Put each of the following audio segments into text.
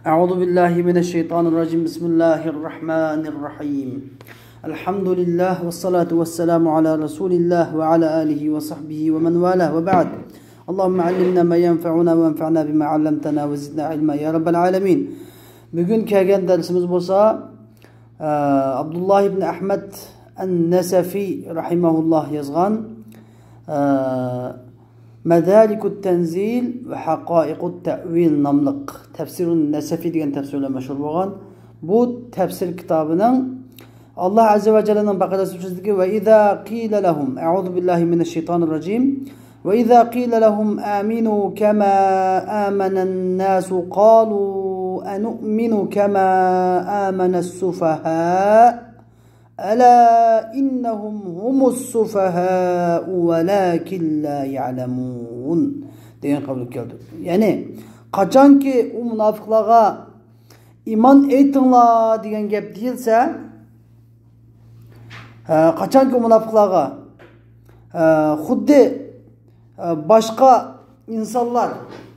أعوذ بالله من الشيطان الرجيم بسم الله الرحمن الرحيم الحمد لله والصلاة والسلام على رسول الله وعلى آله وصحبه ومن والاه وبعد اللهم علمنا ما ينفعنا وانفعنا بما علمتنا وزدنا علما يا رب العالمين. Bugün kelgan dersimiz bo'lsa Abdullah ibn Ahmad an-Nasafi rahimahullah yozgan Madalikut Tanzil ve Haqaiqut Ta'wil namlıq Tefsirun Nasafi degan tefsirle meşhur bo'lgan. Bu tefsir kitabının Allah Azze ve Celle'nin Bakara Suresi'ndeki ve izâ qîle lehum Eûzu billahi mineşşeytanirracim ve izâ qîle lehum âminû kemâ âmenen nâsu qâlû enu'minu kemâ âmenes-sufahâ Ela innahum humus sufahâ'u velakin la ya'lemun degan kabul geldi. Yani kaçan ki o münafıklara iman eytinglar degan gap deyilse kaçan ki o münafıklara xuddi başka insanlar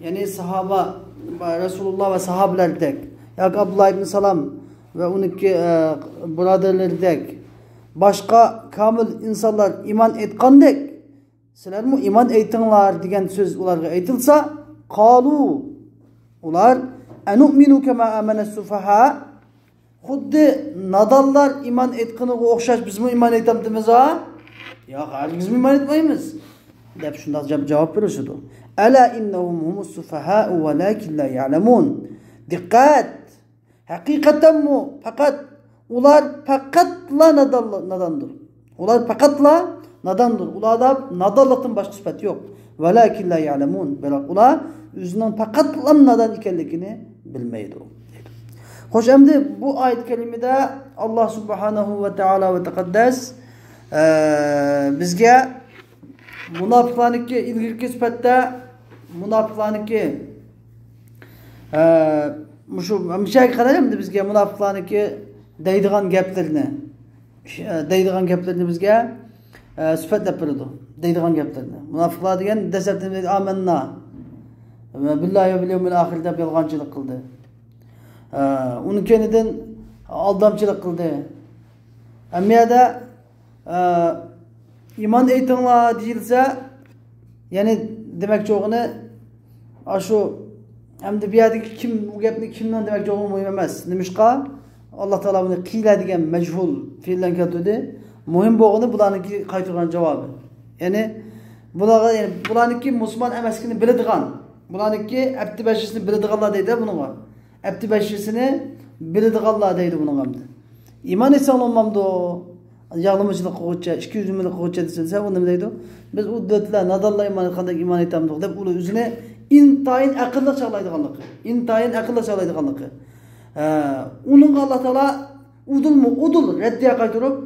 yani sahaba Resulullah ve sahabelerdik yani Abdullah ibn Salam ve 12 braderlerdek başka kamil insanlar iman etgandek sizler mi iman eytinglar degan söz ularga aytilsa qalu ular enu'minu kema amenes-sufaha xuddi nadallar iman etganiga o'xshash biz mi iman etamiz ha yo'q biz mi iman etmaymiz deb shunday javob berishdi. Ala innahum humus sufaha walakin la ya'lamun. Diqqat. Hakikaten mu? Fakat ular fakatla nadandır. Ular fakatla nadandır. Ularda nadallıktan başka sıfat yok. Velakin la ya'lemun. Biroq ular özünün fakatla nadan ekanligini bilmaydi. Xo'sh, endi bu oyat kalimada Alloh subhanahu va taolo va taqaddas bizga munofiqlarniki ilgirki sifatda munofiqlarniki Şu qarayapti bizga munofiqlarniki deydigan gaplarni bizga sifatlab beradi. Deydigan gaplarni. Munofiqlar degan dastlabda amanna billahi va bil yawmil oxir deb yolg'onchilik qildi. Uni kenidan aldamchilik qildi. Amiyada iman aytinglar deyilsa, ya'ni demakchi o'g'ini shu Hem de bir yerdeki kim bu gapni kimdan demek çok muhim emas. Nimishqa Alloh taolo buni qiyla degan majhul fe'ldan keltirdi. Muhim bo'lgani bularniki qaytirgan javobi. Ya'ni bularniki musulmon emasligini biladigan, bularniki abdi bashisini biladiganlar deydi bunga. Abdi bashisini biladiganlar deydi bunga. İman etsen olmamdı. Yağlamışlık qiluvchi, 200 minglik qiluvchi desa, u nima deydi? Biz u dotlar nadallar iman etamiz deb ular o'zini intayin akıllı çağlaydıganlığı. İntayin akıllı çağlaydıganlığı. Onun Allah Teala udul mu? Udul. Reddiye kaytırıp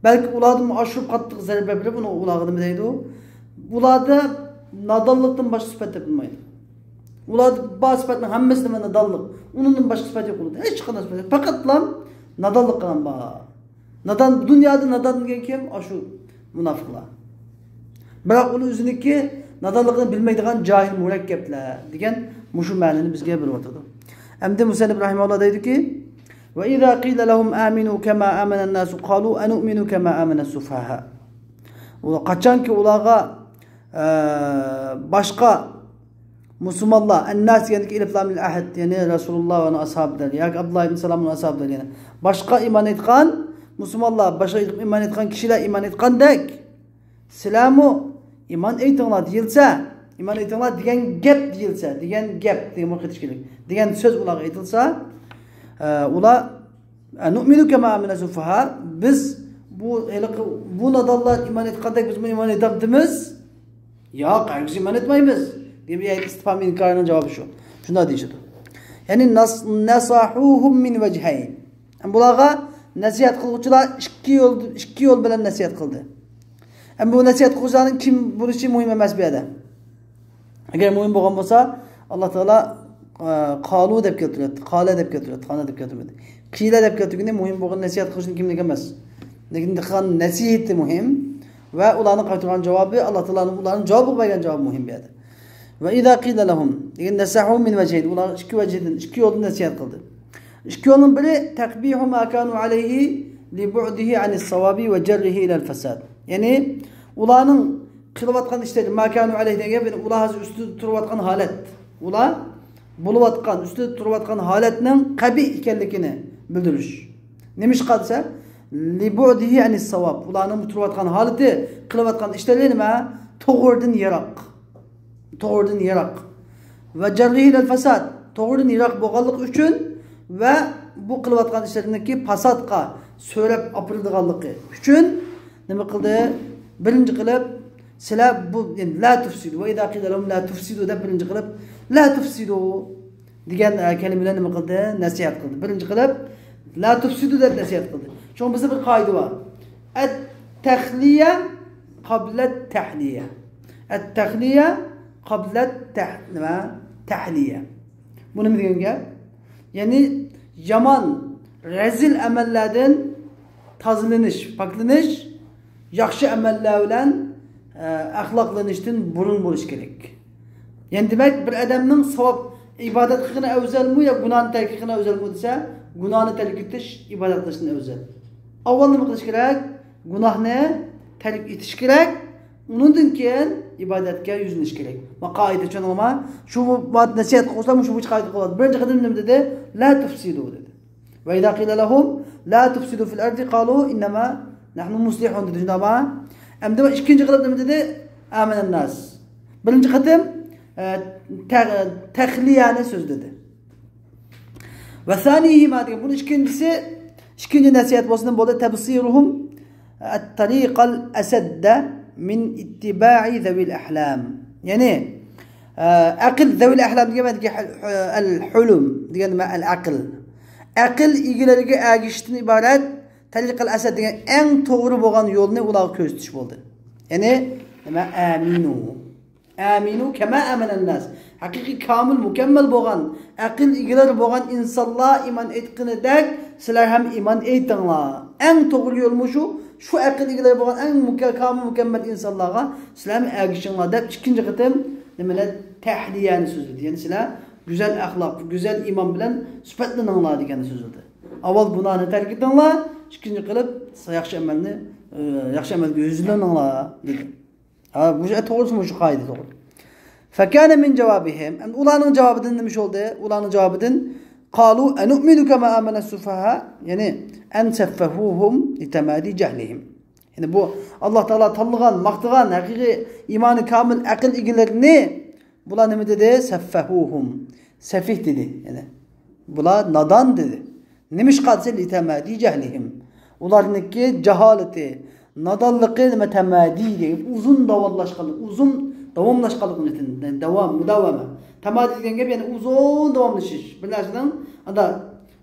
belki uladım aşırı kattık zerbe bile bunu ulağıdı mı deydi o. Uladı nadallıktan başka sıfat yapılmaydı. Uladı bazı sıfatın hemmesine nadallık. Onun başka sıfat yapıldı. Hiç kadar sıfat. Fakat lan nadallık kalan bağ. Nadan dünyada nadan gen kim? Aşu münafıklar. Bırak onu üzüneki nadallıqını bilmeydiğin cahil mürekkepler degan muşu ma'nini bizga berib o'tadi. Endi Musannif rahimahulloh deydi ki: "Ve iza qila lahum aminu kama amana an-nasu qalu anu'minu kama amana as-sufaha." Qachonki ularga boshqa musulmonlar an-nas yani ilflamil ahad yani Rasululloh va ashablari yoki Abdullah ibn Salamning ashablari yani boshqa iman etgan musulmonlar boshqa iman etgan kishilar iman etgandek sizlarmi iman eytinglar deyilsa, iman eytinglar degan gap deyilsa, degan gap degan muhitish kerak. Degan so'z ularga aytilsa, ular nu'minu kama amana sufaha biz bu nadallar iman etgandek biz iman etamiz. Yo'q, biz iman etmaymiz. Demek istifham inkarının cevabı şu. Şunda deyishadi. Yani nasahuhum min vajhayn. Bularga nasihat qiluvchilar ikki yo'l bilan nasihat qildi. Bu nasihat qiluvchilarning kim bo'lishi muhim emas bu yerda. Agar muhim bo'lgan bo'lsa, Alloh taolo qalu deb keltiradi, qala deb keltiradi, qana deb keltiradi. Qila deb keltirganda muhim bo'lgan nasihat qilishning kimligi emas. Lekin qilgan nasihati muhim va ularning qaytargan javobi Alloh taoloning ularning javob bergan javobi muhim bu yerda. Ve izâ qîle lehum nesahû min veceyn. Ular iki veceden, iki yoldan nasihat kıldı. İki yolun biri tekbihu ma kanu aleyhi li bu'dihi anis savabi ve cerrihi ila'l fesad. Yani ulanın kılıvatkan işleri ma kanu aleyhi degan ular üstü turvatkan halet. Ular buluvatkan, üstü turvatkan haletinin kabi ekanligini bildirish. Nemiş qadsa li bu'dihi anis savab. Ularning turvatkan haleti, kılıvatkan işleri nima? To'g'ridan yiroq. To'g'ridan yiroq. Ve cerrihi ila'l fesad. To'g'ridan yiroq bo'lganlik uchun ve bu kılıvatkan işlerindeki pasadqa söylep apırdıganlığı üçün nima qildi? Birinci qilib sizlar bu yani la tufsidu ve idâ qîle lehum la tufsidu deb birinci qilib la tufsidu degan kelimeler nima qildi? Nasihat qildi. Birinci qilib la tufsidu deb nasihat qildi. Şu bizde bir qoida var. Et-tahliya qabla-tahliya. Et-tahliya qabla-tahliya. Bu nima degan gap? Yani yaman, rezil amellerden tazilanish, paklanish, yaxshi ameller bilan ahlaklanishdan burun bo'lish kerak. Yani demek bir adamning savob ibodat qilishini afzal mu yo gunohni tark qilishini afzal mu desa, gunohni tark etish ibodat qilishdan afzal. Avval nima qilish kerak? Gunohni tark etish kerak. Undan keyin ibodatga yuzlanish kerak. Va qoida tushunma. Shu nasihat qilsam shu qoida qiladi. Birinchi qadam nima dedi? La tufsidu dedi. Va idza qila lahum la tufsidu fil ardi qalu inma nahnu muslihun dedi. Shundaymi? Endi ikkinchi qadam nima dedi? Amanan nas. Birinchi qadam tahliyani so'z dedi. Va thanihi ma degan. Buni ikkinchi nasihat bo'lsin bo'ldi tabsiruhum at-tariqal asadda min ittiba'i zavil ahlam. Yani akıl zavil ahlam demek el-hulum degan nima al-aql. Aql egilariga ergishishdan iborat tariqal asad degan eng to'g'ri bo'lgan yo'lni ular ko'rsatish bo'ldi. Ya'ni nima aminu. Aminu kama amanan nas. Haqiqiy kamil mukammal bo'lgan aql egilari bo'lgan insonlar iymon etganidek sizlar ham iymon etinglar. Eng to'g'ri yo'l shu. Şu aql egalari bo'lgan eng mukammal insonlarga sizlar ergishinglar deb ikkinchi qatim nimalar tahliyani so'zladi. Ya'ni sizlar güzel axloq, güzel iymon bilan sifatlaninglar degan so'zladi. Avval gunohni tark etinglar, ikkinchi qilib yaxshi amalga yuzlaninglar dedi. Ha bu to'g'risimi shu qoida to'g'ri. Fakana min javabihim. Ularning javobidan nima bo'ldi? Ularning javobidan qalu anu'minu kama amana as-sufaha, yani en seffahuhum litemadi cehlihim. Yani bu Allah Teala tanıgan, maqtagan, haqiqiy imanı kamil aql egilerini bular nima dedi? Seffahuhum. Sefih dedi. Yani bular nadan dedi. Nimiş qadsa litemadi cehlihim. Ularniki cehaleti, nadanlıqı nima temadi deyip uzun davamlaşqanlık yani mudavama. Temadi degan gap yani uzun davamlashish. Bilasizmi? Anda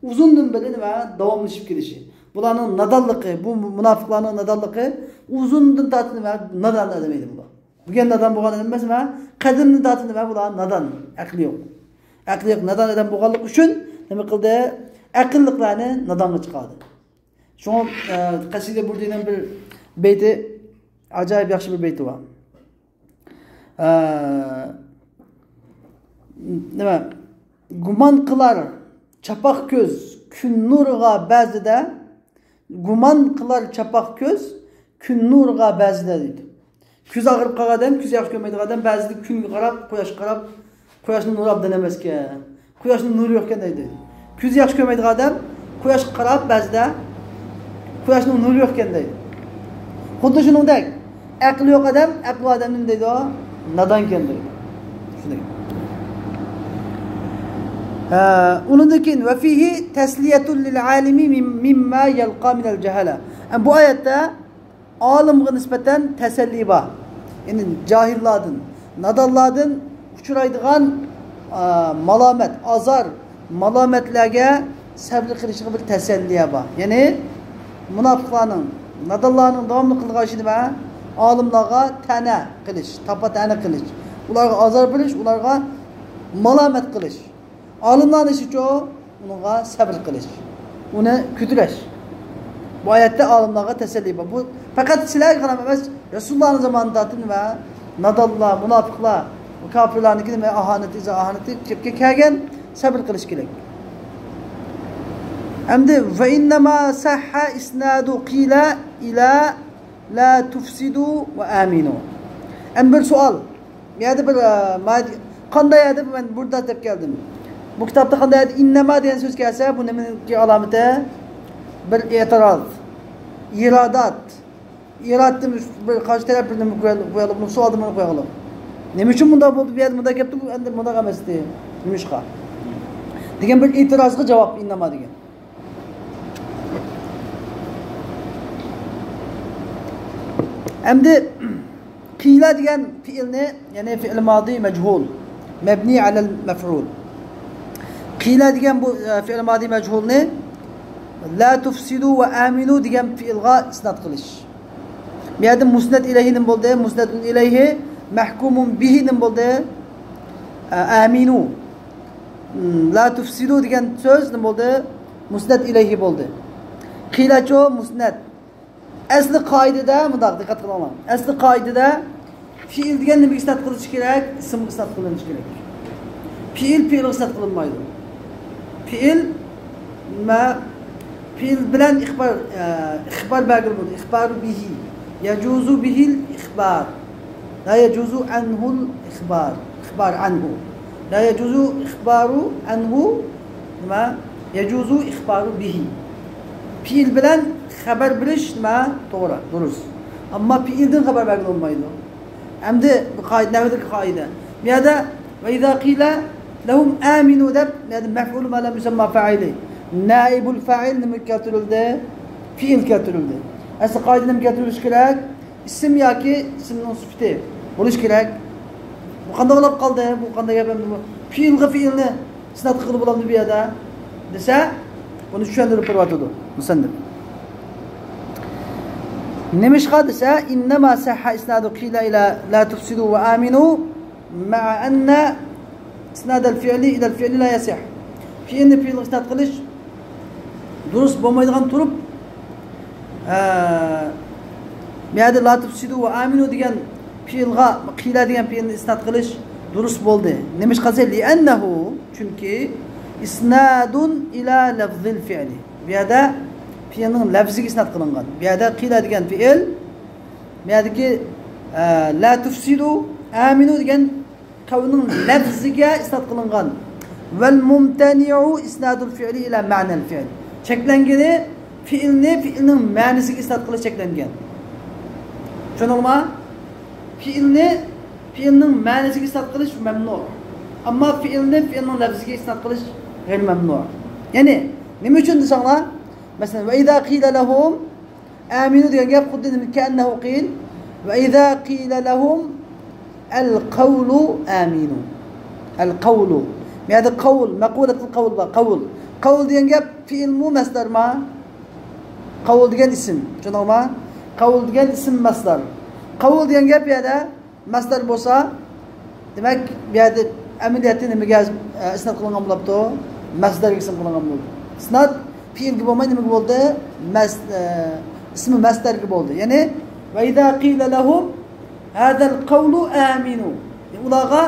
uzundan beri nima davomlashib kelishi. Bularning nadonligi, bu munofiqlarning nadonligi uzundan tortib nima nadon demaydi bular. Bugun nadon bo'lgan emasmi? Qadimdan tortib nima bular nadon, aqli yo'q. Aqli yo'q, nadon odam bo'lganlik uchun nima qildi? Aqlliqlarni nadonga chiqardi. Shunga qasida burdidan bir beyti, ajoyib yaxshi bir beyti bor. Nima? Guman qilar çapak göz kun nurga ba'zida guman qilar çapak göz kun nurga ba'zida deydi. Ko'z og'rib qolgan, ko'z yaxshi ko'rmaydigan odam ba'zida kunga qarab, quyoshning nuri obdan emas ekan. Quyoshning nuri yo'q ekan deydi. Ko'z yaxshi ko'rmaydigan odam quyoshga qarab ba'zida quyoshning nuri yo'q ekan deydi. Xuddi shuningdek, aqli yo'q odam, aqli odam nima deydi? Nadon ekan deydi. Shunday. Undan keyin va fihi tasliyatun lil alimi mimma yalqa min al jahala. Bu oyatda olimga nisbatan tasalli bor. Yani cahillardan, nadonlardan uchraydigan malomat, azar, malomatlarga sabr qilishga bir tasalliya bor. Ya'ni munofiqlarning, nadonlarning davomli qilgan ishi nima? Olimlarga ta'na qilish, tapa-ta'na qilish, ularga azor bilish, ularga malomat qilish. Olimlarning ishi cho unga sabr qilish, uni kutlash. Bu oyatda olimlarga tasalli bor. Bu faqat sizlarga ham emas, Rasulullohning zamonida va nadonlar, munofiqlar kafirlarniki nima ahonati, ahonati kepga kelgan sabr qilish kerak. Hamda va innama sahha isnadu qila ila la tufsidu va aminu. Bir savol. Bu yerda bir qanday edi men burada deb keldim. Bu kitobda qanday edi innama degan so'z kelsa, bu nimaning alomati? Bir e'tiroz, iradat. İradatni bir qarshi taraf bir nima qo'yalib, bu savolni mana qo'yalib. Nima uchun bunday bo'ldi? Bu yerda bunday kelibdi, bu endi bunday emasdi. Nimishqa? Degan bir e'tirozga javob innama degan. Endi qila degan fiilni, ya'ni fi'l madi majhul, mabni ala al-maf'ul. Qila degan bu fi'l madi majhulni la tufsidu va aminu degan fi'lga isnod qilish. Bu yerda musnad ilayhi nim bo'ldi, musnadun ilayhi mahkumun bihi nim bo'ldi. Aminu. La tufsidu degan so'z nim bo'ldi? Musnad ilayhi bo'ldi. Qilacho musnad. Asli qoidada bundoq diqqat qiling. Asli qoidada fi'l degan nima isnod qilish kerak? Ism isnod qilinishi kerak. Fi'l isnod qilinmaydi. Fi'l bilan ixbar bagir bo'ldi. Ixbaru bihi. Yajuzu bihi al-ikhbar. La yajuzu anhu al-ikhbar. Ikhbar anhu. La yajuzu ikhbaru anhu. Nima? Yajuzu ikhbaru bihi. Fi'l bilan xabar bilish nima? To'g'ri, durust. Ammo fi'ldan xabar bergan bo'lmaydi. Endi bu qoida, navdagi qoida. Bu yerda va iza qila lahum aminu deb, yani maf'ul ma lam yusamma fa'ili. Naibul fa'il nima keltirildi? Fi'l keltirildi. Asli qoida nima keltirilishi kerak? Ism yoki ismning sifati bo'lish kerak. Bu qanday bo'lib qoldi? Bu qanday gap endi bu? Fi'lga fi'lni isnod qilib bo'ladimi bu yerda? Desa, buni tushuntirib beryapti musannif. Nimishqa desa, innama sahha isnadu qila ila la tufsidu va aminu ma'a anna isnad al-fi'li ila al-fi'li la yasih. Fi'lni fi'l isnod qilish durust bo'lmaydigan turib, bu yerda la tufsidu va aminu degan fi'lga qila degan fi'lni isnod qilish durust bo'ldi. Nimishqa desa, li annahu, chunki isnadun ila lafzil fi'li. Bu yerda fi'lning lafziga isnod qilingan. Bu yerda qila degan fi'l, bu yerdagi la tufsidu aminu degan qavlning lafziga isnod qilingan. Val mumtani'u isnadul fi'li ila ma'nal fi'l. Cheklangani fi'lning ma'nisiga isnod qilish cheklangan. Tushunilmi? Fi'lning ma'nisiga isnod qilish mamnu. Ammo fi'lning lafziga isnod qilish g'ayr mamnu. Ya'ni nima uchun desanglar? Mesela ve izâ qîle lehum âminu degan gap xuddi ka'annahu qîl ve izâ qîle lehum el-qavlu âminu. El-qavlu. Bu yerda qavl, maqulatul qavl bor, qavl. Qavl degan gap fi'lmi, masdarmi? Qavl degan ism. Tushunarmi? Qavl degan ism masdar. Qavl degan gap bu yerda masdar bo'lsa, demak bu yerda amaliyotda nimaga isnod qilingan bo'libdi? Masdarga ism qilingan bo'ldi. Isnod fi'lga bo'lmay nima bo'ldi? Ismi masdarga bo'ldi. Ya'ni va idza qila lahum hada al-qawlu aminu. Ularga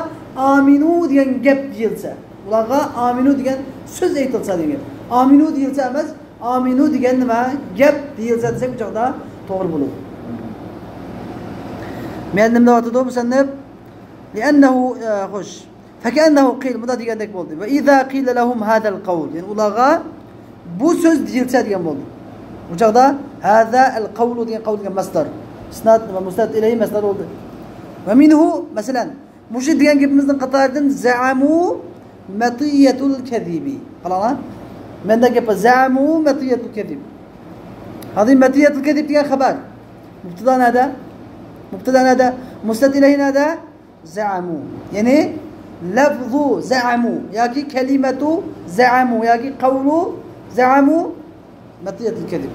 aminu degan gap deyilsa, ularga aminu degan so'z aytilsa degan. Aminu deyilsa emas, aminu degan nima? Gap deyilsa desak, bu joyda to'g'ri bo'ladi. Men nima deyapti bu musannif? Li'annahu xush. Faka'annahu qil, bunda degandek bo'ldi. Va idza qila lahum hada al-qawl. Ya'ni ularga bu so'z deyilsa degan bo'ldi. Bu joyda hada al-qawlu degan qawl degan masdar. Isnad va musnad ilayhi masdar bo'ldi. Va minhu masalan, mushid degan gapimizning qatoridan za'amu matiyatul kadhibi. Qaranglar. Menda gap za'amu matiyatul kadhib. Hadi matiyatul kadhib degan xabar. Mubtada nada? Mubtada nada? Musnad ilayhi nada? Za'amu. Ya'ni lafzu za'amu yoki kalimatu za'amu yoki qawlu za'amu matiyatul kadhib.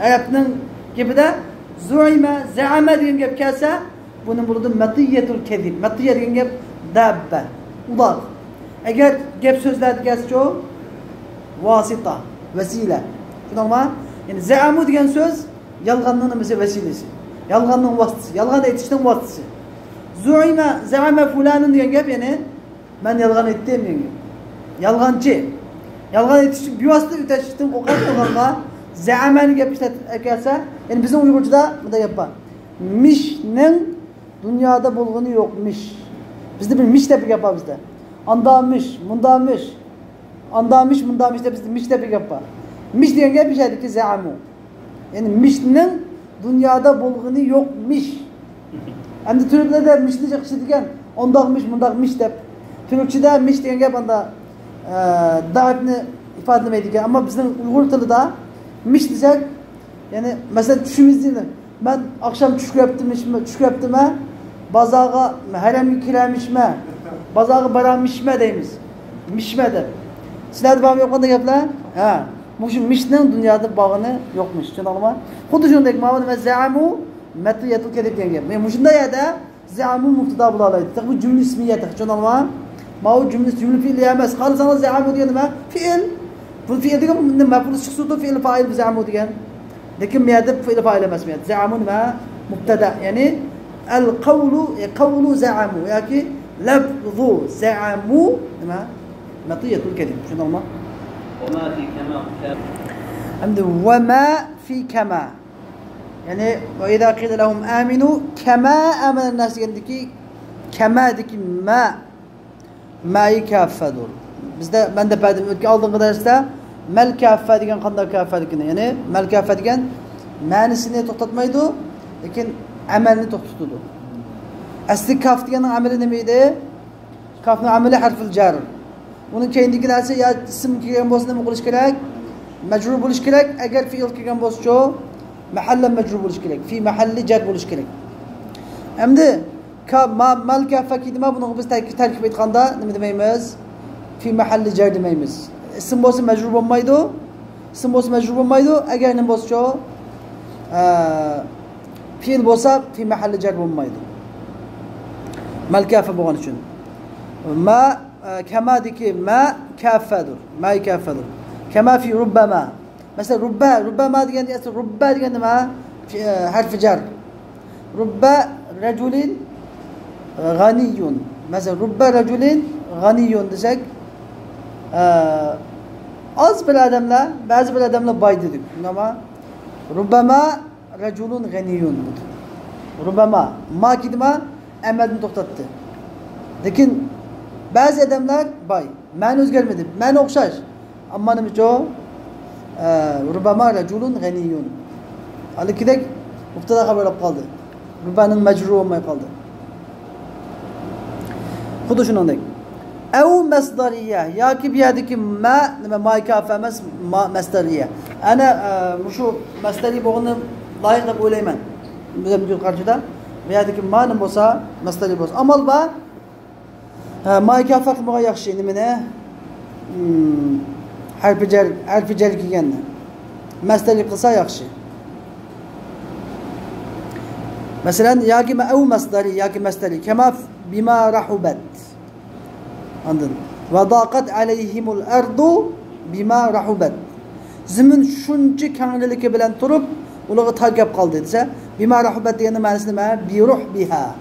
Arabning gapida zu'ima za'ama degan gap kelsa, buni bo'ladi matiyatul kadhib. Matiya degan gap dabba, uloq. Agar gap so'zlarga kelsa, vasita, vasila. Tushunarmi? Ya'ni za'amu degan so'z yolg'onning nimasi vasilasi. Yolg'onning vositasi, yolg'on aytishning vositasi. Za'ama fulanun degan gap yani ben yalgan ettim degan gap. Yalgancı. Yalgan etiş bir vasıta ütəşdim qoqanqa za'amani gap işletirsə, yani bizim Uygurcada bu da yapar. Mişnin dünyada bulğunu yokmuş. Bizde bir miş de bir yapar bizde. Andamış, mundamış. Andamış, mundamış da bizde miş de bir yapar. Miş diyen gap bir şeydir ki za'amu. Yani mişnin dünyada bulğunu yokmuş. Hem de Türkçe'de miş diyecek şey diyen ondakmış, mundakmış de. Türkçe'de miş diyen gap anda daibini ifade etmeydi ama bizim Uygur tili da miş diyecek. Yani mesela düşümüz değil. Ben akşam çüşk yaptım ha. Bazağa herem kiremişme. Bazağı baramışme deyimiz. Mişme de. Sizler bağım yok da yaplar. Ha. Muşum mişnin dünyada bağını yokmuş. Şunalma. Xudu şundaki mağabını ve za'amu metliyetul kedib diyen gap. Muşunda ya da za'amu muftada bulalaydı. Bu cümle ismiyeti. Şunalma. Mağu cümle fiili yemez. Kalı sana za'amu diyen mi? Fiil. Bu fiil diyen mi? Mefulus çıksudu fiil fail za'amu diyen. Lakin miyadib fiil fail yemez miyad. Za'amun ma mubtada. Yani القول زعموا يعني لفظ زعموا مطية الكذب شنو الله وما في كما وما في كما يعني وإذا قيل لهم آمنوا كما آمن الناس عندك كما دك ما يكافدون bizde ben de verdim aldığım kadarıyla mel kaffe diyen kanda kaffe diyen yani mel kaffe diyen manisini toktatmaydı lakin amelini toktudu. Asli kaf diyenin ameli nemeydi? Kafın ameli harfil jar. Bunun kendi giderse ya isim kiren bosna mı kuluş gerek? Mecrur buluş gerek. Eğer fiil kiren bosço mahalle mecrur buluş gerek. Fi mahalli jar buluş gerek. Hem de mal kaffe kidime bunu biz terkip etkanda ne demeyimiz? Fi mahalli jar demeyimiz. İsim bosna mecrur olmaydı. İsim bosna mecrur olmaydı. Eğer ne bosço fiil bosa fi mahalli jar olmaydı. Mal kaffe boğan için. Ma kema diki ma kaffedur. Ma kaffedur. Kema fi rubbama. Mesela rubbama diyen aslında rubba diyen ma harf jar. Rubba raculin ganiyun. Mesela rubba raculin ganiyun desek az bir adamla bazı bir adamla bay dedik. Ama rubbama raculun ganiyun. Rubbama ma kidma emelini toktattı. Lakin bazı adamlar bay. Men özgelmedi. Men okşar. Ama ne o? Rubama raculun ganiyun. Ali kidek muftada haber kaldı. Rubanın mecrur olmaya kaldı. Xudu şunu anlayın. Ev mesdariye. Ya ki bir yerdeki ma kafemez mesdariye. Ana şu mesdari boğunu layıkla böyleymen. Bizim bir karşıda. Biyadaki manım olsa mesdari boz. Amal ba ma kafak mı yakşı nimine harfi cer kigenle. Mesdari kılsa yakşı. Mesela yaki ev mesdari yaki mesdari kema bima rahubet. Anladın? Ve daqat aleyhimul ardu bima rahubet. Zimin şunca kanlılık bilen turup ulağı takip kaldı dese bima rahubet diyenin manası ne? Bi ruh biha.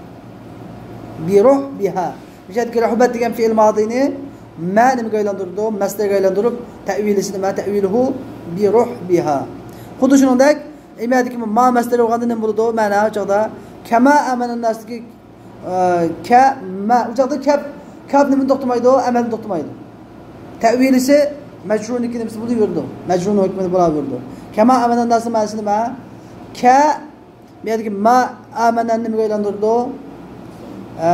Bi ruh biha. Müşahede ki rahubet diyen fiil madini mani mi gaylandırdı? Mesle gaylandırıp tevilisi ne? Teviluhu bi ruh biha. Xudu şunundak İmiyadaki ma mesle oğandı ne buldu? Mana çağda kema amenen nasiki uçakta kab nemin doktumaydı o, emelini doktumaydı. Tevilisi mecrun ikini biz bunu yurdu. Mecrun hükmünü buna yurdu. Kema amenen nasıl manasını ma İmiyadaki ma amenen nemi gaylandırdı o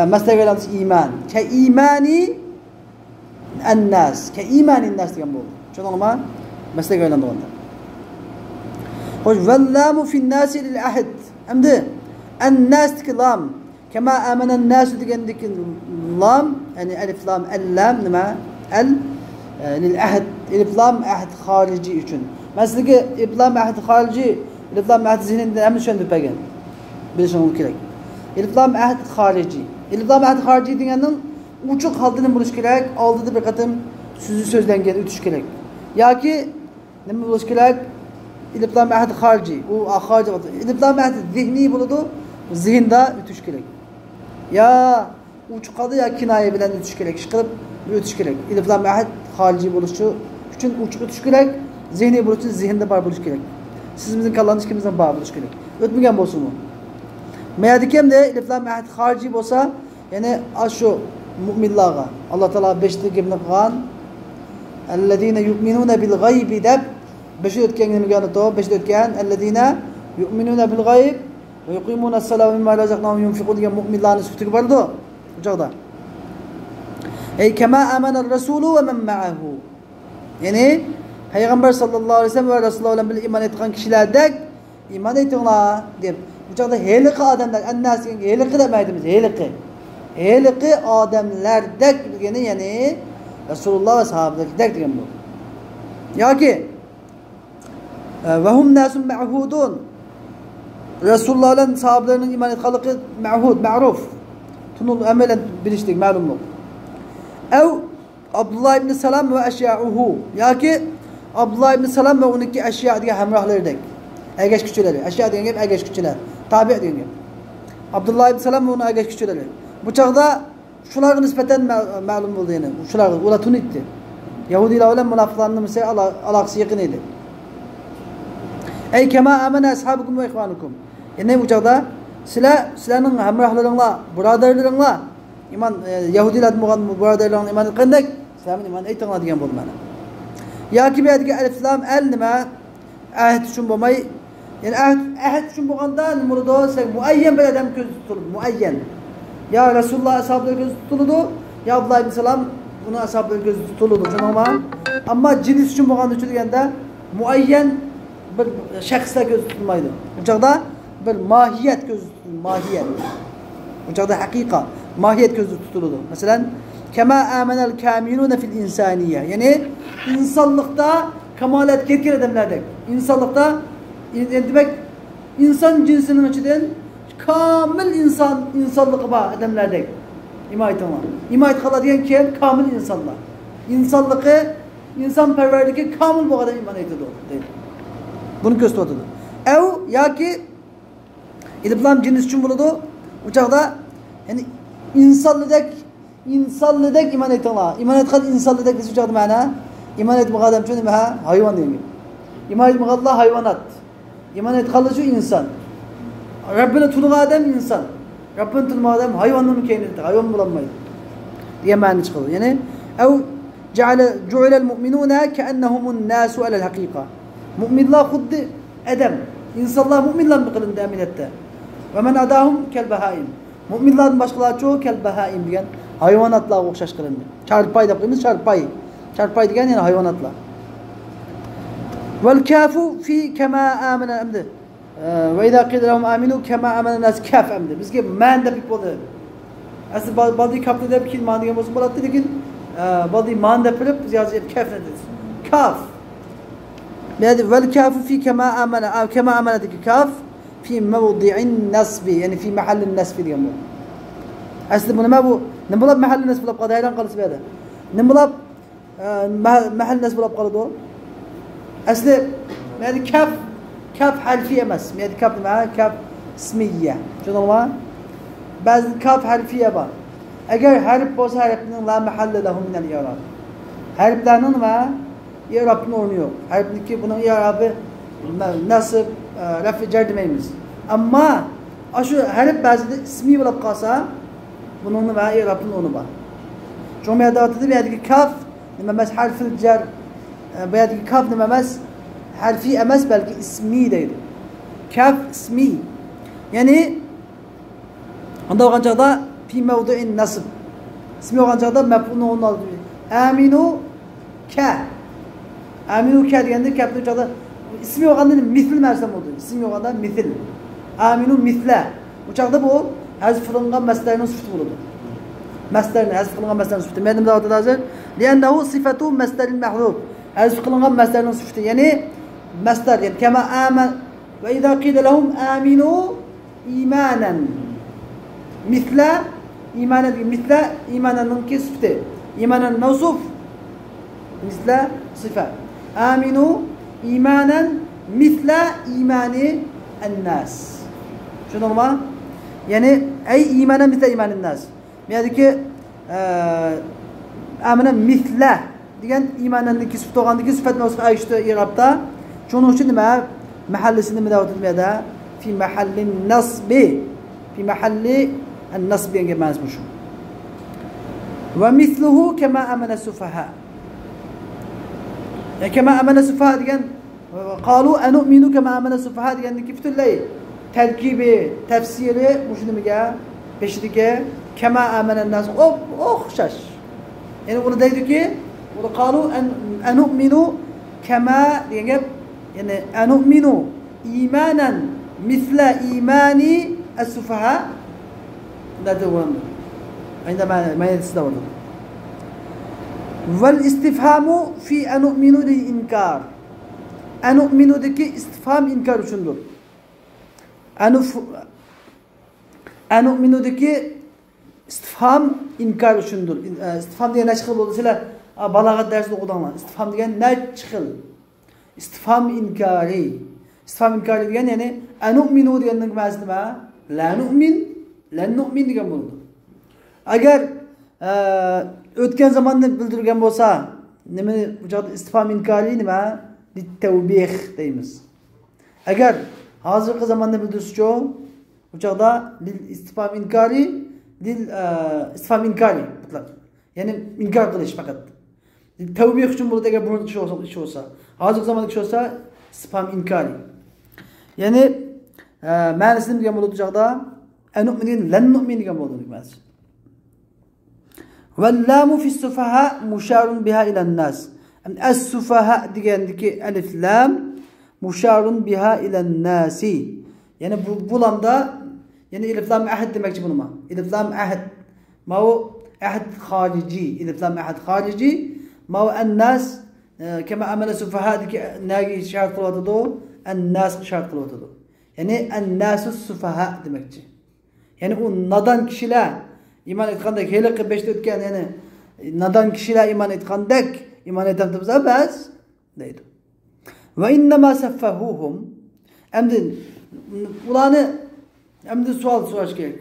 mesle gaylandırdı iman. Ke imani ennas. Ke imani nas diyen bu oldu. Çünkü olma mesle gaylandırdı onda. Hoş vellamu fin nasi lil ahd. Emdi الناس كلام كما آمن الناس ديك لام يعني ألف لام اللام نما للعهد ألف لام عهد خارجي için. Mesela ki ألف لام عهد خارجي ألف لام عهد zihninde hemen şöyle bir pegen. Bir şey olur. ألف لام عهد خارجي. ألف لام عهد خارجي diyenin uçuk haldını buluş gerek, aldığı bir katım sözden gelen ütüş gerek. Ya ki ne buluş gerek? ألف لام عهد خارجي. O خارجي. ألف لام عهد zihni buludu. Zihinde ütüş gerek. Ya uçqadı ya kinoya bilan o'tish kerak. Ish qilib o'tish kerak. Ilf lam ahad xorijiy bo'lishi uchun o'tish kerak. Zihniy bo'lish uchun zehinde bar bo'lish kerak. Sizimizin kallanız ikimizden bar bo'lish kerak. O'tmagan bo'lsin bu. Mayadikemde ilf lam ahad xorijiy bo'lsa, ya'ni ashu mu'minlarga Alloh taolo 5ta gapni qilgan. Allazina yu'minuna bil g'aybi deb 5 o'tgan nimagani to 5 o'tgan. Allazina yu'minuna bil g'ayb ve yuqimuna as-salata mimma razaqnahum yunfiqun degan mu'minlarning sifatiga bordi u joqda. Ey kama amana ar-rasulu ve men ma'ahu. Ya'ni Peygamber sallallahu aleyhi ve sellem ve Resulullah bilan birga iman etgan kishilardek iman etinglar deb. Bu joqda heliqi odamlar, annasiga heliqi demaymiz, heliqi. Heliqi odamlardek degani ya'ni Resulullah ve sahabelardek degan bu. Yoki ve hum nasun ma'hudun. Resulullah bilan sahabelarning iman etganligi ma'hud, ma'ruf. Tunul amelen bilishlik, ma'lumlik. Ev Abdullah ibn Salam ve eşya'uhu. Yoki Abdullah ibn Salam ve uniki eşya degan hamrohlaridek. Ergash kuchilari. Eşya degan gap ergash kuchilar. Tabi degan gap. Abdullah ibn Salam ve uning ergash kuchilari. Bu chaqda shularga nisbatan ma'lum bo'ldi yana. Shularga ular tunitdi. Yahudilar bilan munofiqlarning misli aloqasi yaqin edi. Ey kama amana ashabukum ve ikhwanukum. Ya'ni bu chaqda sizlarning hamrohlaringlar, birodarlaringlar iman Yahudilar bo'lgan birodarlarning iman qanday? Sizlarning iman aytinglar degan bo'ldi mana. Yoki bu yerga alif lam al nima ahd uchun bo'lmay, ya'ni ahd uchun bo'lganda nima bo'ladi? Muayyan bir odam ko'z tutildi, muayyan. Ya Resulullah ashablar ko'z tutildi, ya Abdullah ibn Salam uni ashablar ko'z tutildi, tushunammi? Ammo jins uchun bo'lganda deganda muayyan bir shaxslar ko'z tutilmaydi. Bu chaqda bir mohiyat ko'z tutildi, mohiyat. Bu chaqda haqiqa, mohiyat ko'z tutildi. Masalan, kama amanal kamiluna fil insaniya. Ya'ni insonlikda kamolatga yetgan odamlardek. Insonlikda demak inson jinsining ichidan komil insonligi bor odamlardek. Imoyatlar. Imoyat qiladigan kim? Komil insonlar. İnsonligi, insonparvarligi komil bo'lgan odam iymon etadi deydi. Buni ko'rsatadi. Ev yoki ilm jins uchun bo'ladi. U chaqda ya'ni insonlik iman etinglar. İman etgan insonlik deb so'zga ma'na iman etmagan odam uchun nima? Hayvon degan. İman etmaganlar hayvonot. İman etganlar shu inson. Rabbini tunigan odam inson. Rabbini tunigan odam hayvonning kaynida, hayvon bo'lolmaydi. degan ma'ni chiqadi. Ya'ni av ju'ila al-mu'minuna ka'annahumun nasu ala al-haqiqa. Mu'minlar xuddi adam, insonlar mu'minlar qilindi aminatda. Va man adahum kal bahaim. Mu'minlardan boshqalarcha kal bahaim degan hayvonotlarga o'xshash qilindi. Charpay deb qo'yamiz, charpay. Charpay degan yana hayvonotlar. Val kafu fi kama amana amdi. Va idha qila lahum aminu kama amana nas kaf amdi. Bizga man deb bo'ldi. Asli body kapda deb keyin man degan bo'lsa bo'ladi, lekin body man deb bilib biz yozib kaf deymiz. Kaf. Yani val kafu fi kama amana aw kama amana dik kaf fi mawdi'in nasbi, yani fi mahallin nasbi degan bu. Asli bu nima bu? Nima bo'lib mahallin nasb bo'lib qoldi? Hayron qolasiz bu yerda. Nima bo'lib mahall nasb bo'lib qoladi? Asli yani kaf harfi emas. Yani kaf nima? Kaf ismiya. Tushundingmi? Ba'zi kaf harfiya bor. Agar harf bo'lsa harfning la mahalla lahu min al-i'rab. Harflarning nima? İrabning o'rni yo'q. Harfniki buning i'robi nasb, raf jar demaymiz. Ammo shu harf ba'zida ismiy bo'lib qolsa, buning nima i'robning o'rni bor. Jumladatda bu yerdagi kaf nima emas, harfil jar. Bu yerdagi kaf nima emas, harfi emas, balki ismiy deydi. Kaf ismiy. Ya'ni unda bo'lgan chaqda fi mawdi'in nasb. Ismiy bo'lgan chaqda maf'ulni o'rni oladi. Aminu ka. Aminu ka deganda kapni chaqda ismiy bo'lganda misl narsa bo'ldi. Ismiy bo'lganda misl. Aminu misla. Bu chaqda bu hazf qilingan masdarning sifati bo'ladi. Masdarni hazf qilingan masdarning sifati. Men nima deyapman hozir? Li'annahu sifatu masdaril mahdhuf. Hazf qilingan masdarning sifati. Ya'ni masdar, ya'ni kama aman va idha qila lahum aminu imanan. Misla imanan, misla imananning sifati. Imanan mawsuf. Misla sifat. Aminu imanan misla imani an-nas. Tushundingmi? Yani ey imanen misle imanin nas. Yani ki amına misle degan imanandagi sifat olgandagi sifat nasib aytishdi İrabda. Shuning uchun nima mahallesini nima deb aytadi? Fi mahallin nasbi. Fi mahalli an-nasb degan ma'nosi bu shu. Ve misluhu kema amana sufaha. Kema amana sufaha degan qalu anu'minu kema amana sufaha degandagi butunlay tarkibi, tafsiri bu shu nimaga peshidiga kema amana nas o'xshash. Yani onu deydiki, onu qalu anu'minu kema degan gap, yani anu'minu imanan misla imani as-sufaha. Nada bu. عندما ما يستوعب. والاستفهام في أنؤمن للإنكار. أنؤمن دك استفهام إنكار شندور. أنؤمن دك استفهام إنكار شندور. استفهام دي نشخل بولد سلا بلاغة درس لقدامنا. استفهام دي نشخل. استفهام إنكاري. استفهام إنكاري دي يعني أنؤمن دي أنك ما أسمع لا نؤمن لن نؤمن دي بولد. Agar o'tgan zamonda bildirgan bo'lsa, nima bu joyda istifhom inkori nima? Lit-tawbih deymiz. Agar hozirgi zamonda bildirishcho, bu joyda lil istifhom inkori, lil istifhom inkori mutlaq. Ya'ni inkor qilish faqat. Tawbih uchun bo'ladi agar burun ish bo'lsa. Hozirgi zamonda ish bo'lsa istifhom inkori. Ya'ni ma'nosini degan bo'ladi bu joyda anu'min lan nu'min degan bo'ladi ma'nosi. واللام في السفهاء مشار بها إلى الناس. السفهاء ديجي ألف لام مشار بها إلى الناس. يعني بولاندا يعني ألف لام أحد demek bunuma. ألف لام أحد ما هو أحد خارجي. ألف لام أحد خارجي ما هو الناس كما أمل السفهاء ديجي ناجي شرط الوتدو الناس شرط الوتدو. يعني الناس السفهاء demek. Yani o nadan kişiler iman etgandek heliqi beşte ötken yani nadan kişiler iman etgandek iman etemdimiz bas deydi. Ve innema seffahuhum emdin ulanı emdin sual soraş gerek.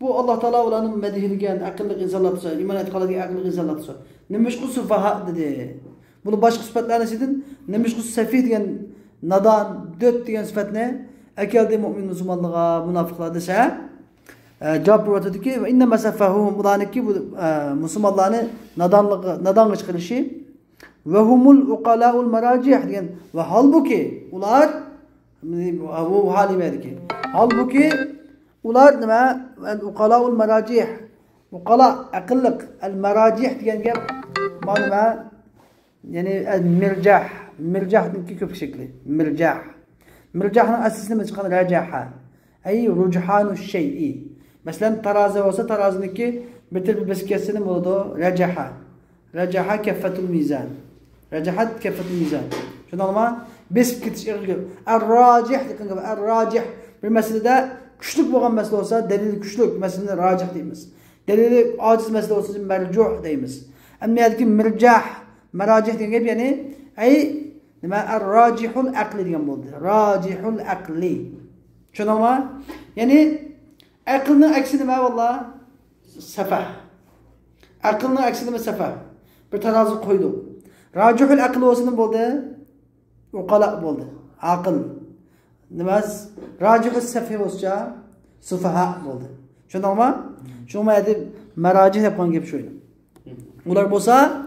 Bu Allah Teala ulanın medihilgen akıllı insanlatsa iman etgandek akıllı insanlatsa nemiş ku sufaha dedi. Bunu başka sıfatlarına sidin nemiş ku sefih diyen nadan döt diyen sıfat ne? Ekelde mümin Müslümanlığa münafıklar dese cevap verdi ki ve inne mesafehuhum ulaniki bu Müslümanların nadanlık kılışı ve humul uqalaul meracih diyen ve halbuki ular bu halime ki halbuki ular nima uqalaul meracih uqala akıllık el meracih diyen gap maluma yani mircah ki köp şekli mircahın asısını çıkan racaha ay rujhanu şey'i. Mesela terazi olsa terazideki bitir bir beskesini buldu racaha. Racaha keffetul mizan. Racahat keffetul mizan. Şunu anlama? Besketiş irgil. Er-racih dikin gibi. Er-racih bir meselede güçlük boğan mesele olsa delili güçlük meselede racih deyimiz. Delili aciz mesele olsa mercuh deyimiz. Ama yadiki mircah meracih diyen gibi yani ay nima er-racihul akli diyen buldu. Racihul akli. Şunu anlama? Yani aklının aksini mi valla? Sefah. Aklının aksini mi sefah? Bir terazi koydu. Racihul aklı olsa ne oldu? Uqala oldu. Akıl. Nimaz? Racihul sefih olsa sufaha oldu. Şunu ama? Şunu ma edip meracih yapan gibi şöyle. Ular olsa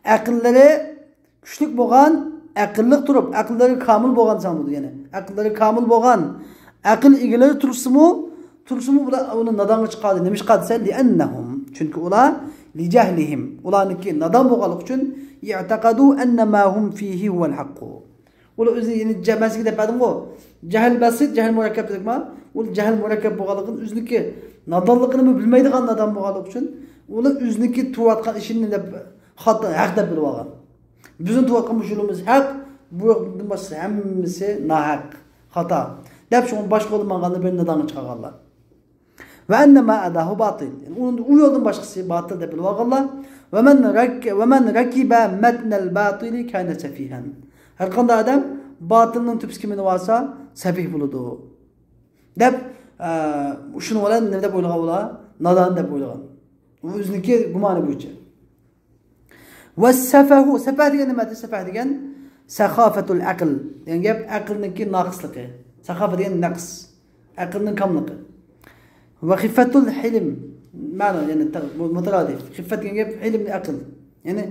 akılları güçlük boğan, akıllık durup, akılları kamil boğan sanıldı yani. Akılları kamil boğan, akıl ilgileri tursumu bunu nadan çıkardı. Nemiş çıkardı sen? Li'ennehum. Çünkü ular li cehlihim. Ulanınki nadan boğalık için i'takadu ennema hum fihi huvel hakku. Ular özü yani cemesi depedim o. Cehil basit, cehil mürekkep dedik mi? Ular cehil mürekkep boğalıkın üzlükü nadanlıkını mı bilmeydiğin nadan boğalık için ular üzlükü tuvatkan işini de hatta hak da bilip algan. Bizim tuvatkan bu şulumuz hak, bu başka hemmisi nahak, hata. Dep şunun başka olmanğanda bir nadanı çıkarırlar. Ve ennema adahu batil. Yani o yolun başkası batıl de bilip alganlar. Ve men rakibe metnel batili kâne sefihen. Her kanda adam batılının tüpüskimini varsa sefih buludu. Dep shuni bilan nima deb o'ylagan ular? Nodon deb o'ylagan. U o'ziniki gumoni bo'yicha. Was-safahu, safah degan nima? Safah degan saxofatul aql. Ya'ni gap aqlniki noqisligi. Saxofa degan naqs. Aqlning kamligi. Va xifatul hilm. Ma'no ya'ni mutaradif. Xifat degan gap hilm aql. Ya'ni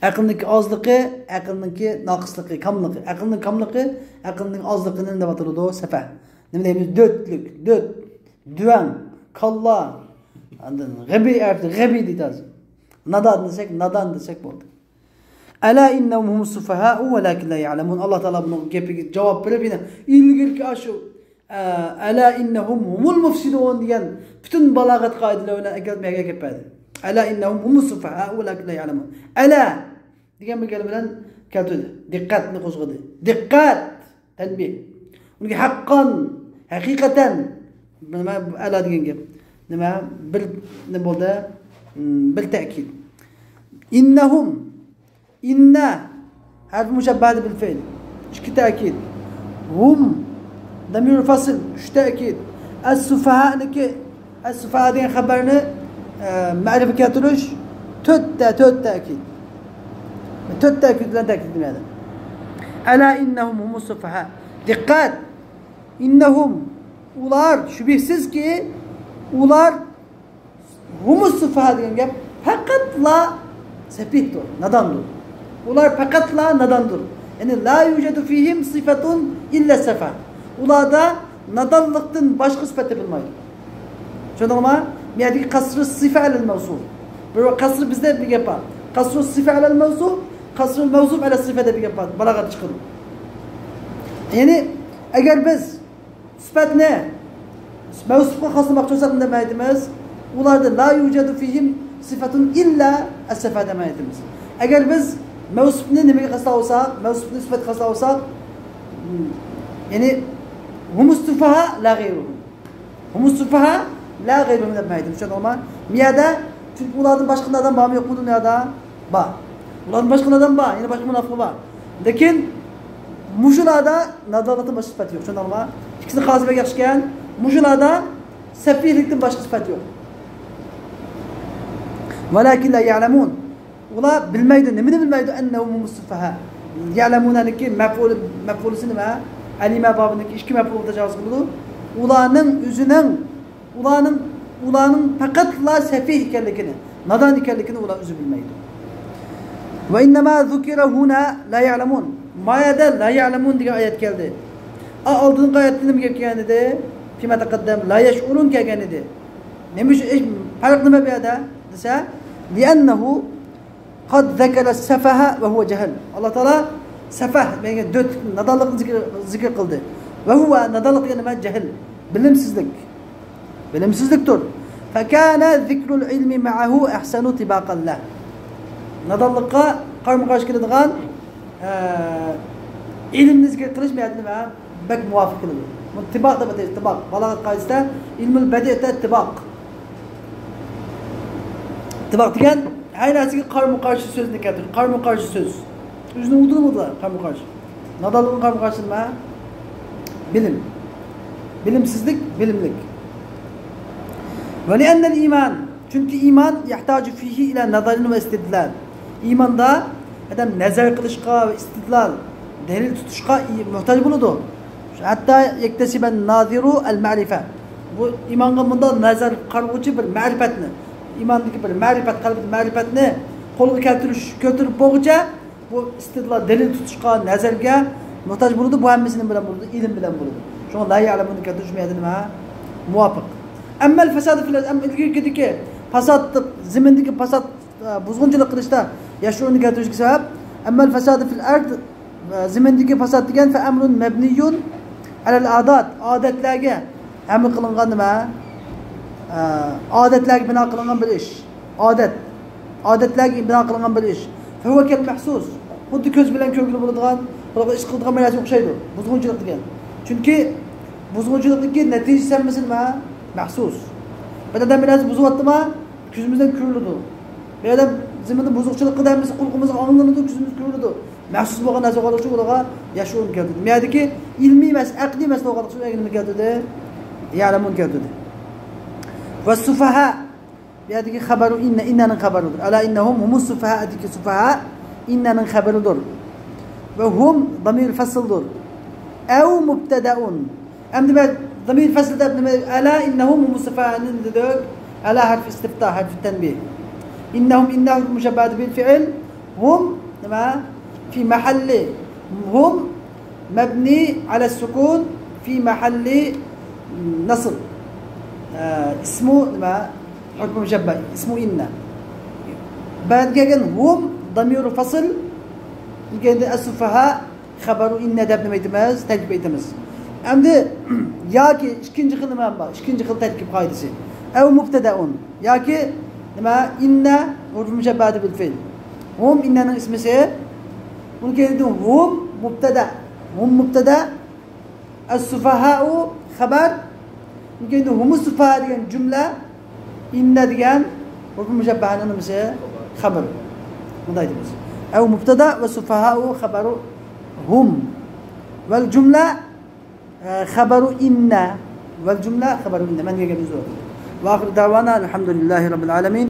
aqlniki ozligi, aqlniki noqisligi, kamligi. Aqlning kamligi, aqlning ozligini nima deyiladi? Safah. Nima deymiz? Dötlük, duvan, kalla, g'abi deydi. Nadan desek bo'ldi. Ala innahum humus sufaha'u walakin la ya'lamun. Alloh taolo buning gapiga javob berib, ilgirki shu ala innahum humul mufsidun degan butun balog'at qoidalari bilan akademiyaga keladi. Ala innahum humus sufaha'u walakin la ya'lamun. Ala degan bir kalima bilan keltirdi. Diqqatni qo'zg'adi. Diqqat, tanbih. Unga haqqan, haqiqatan nima ala degan gap. Nima bir nima bo'ldi? Bil ta'kid. İnnahum inna harf mushabbah bil fi'l. İki ta'kid. Hum damir fasl, üç ta'kid. As-sufaha degan xabarni ma'rifa keltirish to'rt ta'kid. To'rt ta'kid bilan ta'kidlanadi. Ala innahum humus sufaha. Diqqat. İnnahum ular shubhsizki ular humus sufaha degan gap faqatla sefihdir, nadandır. Ular faqatla nadandır. Yani la yujadu fihim sifatun illa sefah. Ularda nadanlıktan başka sıfatı bilmaydı. Şöyle ama miyadaki kasrı sifa alel mevzu. Böyle kasrı bizde bir yapar. Kasrı sifa alel mevzu, kasrı mevzu alel sifada bir yapar. Balagat çıkıyor. Yani eğer biz sıfat ne? Mevzu'ya kasırmak olsak ne demeydiğimiz? Ularda la yujadu fihim sifatun illa as-sifa demeydiğimiz. Eğer biz mevzufni nimaga qasd olsak, mevzufni sifat qasd olsak, yani humus sufaha la g'ayruhum. Humus sufaha la g'ayruhum demaydi. Tushundingmi? Miyada çünkü ulardan boshqa odam bormi yo'qmi dunyoda? Bor. Ulardan boshqa odam bor, yana boshqa munofiq bor. Lekin mushularda nadolatdan boshqa sifat yo'q. Tushundingmi? İkisini qazibaga yaxshigan, mushularda safihlikdan boshqa sifat yo'q. Walakin la ya'lamun. Ular bilmaydi, nimani bilmaydi? Annahum mustafaha. Ya'lamunaniki maf'ulisi nima? Alima babiniki ikki maf'ul tajovuz qiladi. Ularning faqat la safih ekanligini, nadan ekanligini ular o'zi bilmaydi. Va innama zukira huna la ya'lamun. Mayada la ya'lamun degan oyat keldi. Oldingi oyatda nima kelgan edi? Fima taqaddam la yash'urun kelgan edi. Nima farq nima bu yerda? Desa, li'annahu qad zakara as-safaha wa huwa jahl. Alloh taolo safah degan döt nadonlikni zikr qildi. Va huwa nadonlik degan nima? Jahl, bilimsizlikdir. Fa kana zikrul ilmi ma'ahu ahsanu tibaqan la. Nadonlikqa qarama-qarshi keladigan ilmni zikr qilish nima? Bak muvofiq keladi. Tibaq deb ataydi, tibaq. Balog'at qoidasida ilmul badi'da tibaq. Tibaq degan her narsaga qarama-qarshi so'zni keltiradi. Qarama-qarshi so'z. O'zini udurmadilar qarama-qarshi. Nadonlikning qarama-qarshi nima? Bilim. Bilimsizlik, bilimlik. Ve li'anna al-iman, çünkü iman yahtaju fihi ila nazarin ve istidlal. İmanda adam nazar qilishga ve istidlal, delil tutishga muhtoj bo'ladi. Hatta yaktasiban naziru al-ma'rifa. Bu imonga bunda nazar qarg'uvchi bir ma'rifatni, imondagi bir ma'rifat, qalbdagi ma'rifatni qo'lga keltirib bo'g'icha bu istidlal, delil tutishga, nazarga muhtoj bo'ladi. Bu hammasining bilan bo'ladi, ilm bilan bo'ladi. Shunga la ya'lamuni keltirishmaydi nima? Muvofiq. Amma al-fasad fil ilgidagi fasadlik, zimindagi fasad buzg'unchilik qilishda yashurni keltirishga sabab, amma al-fasad fil ard zimindagi fasad degan fa amrun mabniyun ala al-adat, odatlarga hamil qilingan nima? Odatlarga bino qilingan bir ish. Odatlarga bino qilingan bir ish. Fa huwa kal mahsus. Xuddi ko'z bilan ko'rgili bo'ladigan, biroq ish qiladigan narsa o'xshaydi. Buzg'unchilik degan. Chunki buzg'unchilikning natijasi nima? Mahsus. Bir adam biraz buzyaptimi? Ko'zimizdan ko'riladi. Bir adam ziminda buzuqchilik qilamiz, qulqimizga anglanadi, ko'zimiz ko'riladi. Mahsus bo'lgan narsa qolishi ularga yashurun keldi. Miyadagi ilmiy emas, aqliy emas bo'lgan nima keldi? يعلمون كذا. والسفهاء بهذه خبر إن خبر ألا إنهم هم السفهاء هذيك السفهاء إن خبر دور وهم ضمير فصل دور أو مبتدأ أم ضمير فصل ده ألا إنهم هم السفهاء ألا حرف استفتاح حرف التنبيه إنهم مشبهة بالفعل هم في محل هم مبني على السكون في محل نصب اسمه حكم مشبه اسمه إن بعد كده هم ضمير فصل كده السفهاء خبروا إن ده ما يتماس تركيب يتماس أم ده ياكي إشكنج خل ما با إشكنج خل تركيب قاعدة أو مبتدأ ياكي إن حكم مشبه بالفعل هم إننا اسم سه ممكن هم مبتدأ السفهاء خبر ممكن هم السفهاء دي جملة إن ديان وكم مشبه عننا مثلا خبر مضايق بس أو مبتدأ والسفهاء خبر هم والجملة خبر إن والجملة خبر إن من يجي بزور وآخر دعوانا الحمد لله رب العالمين.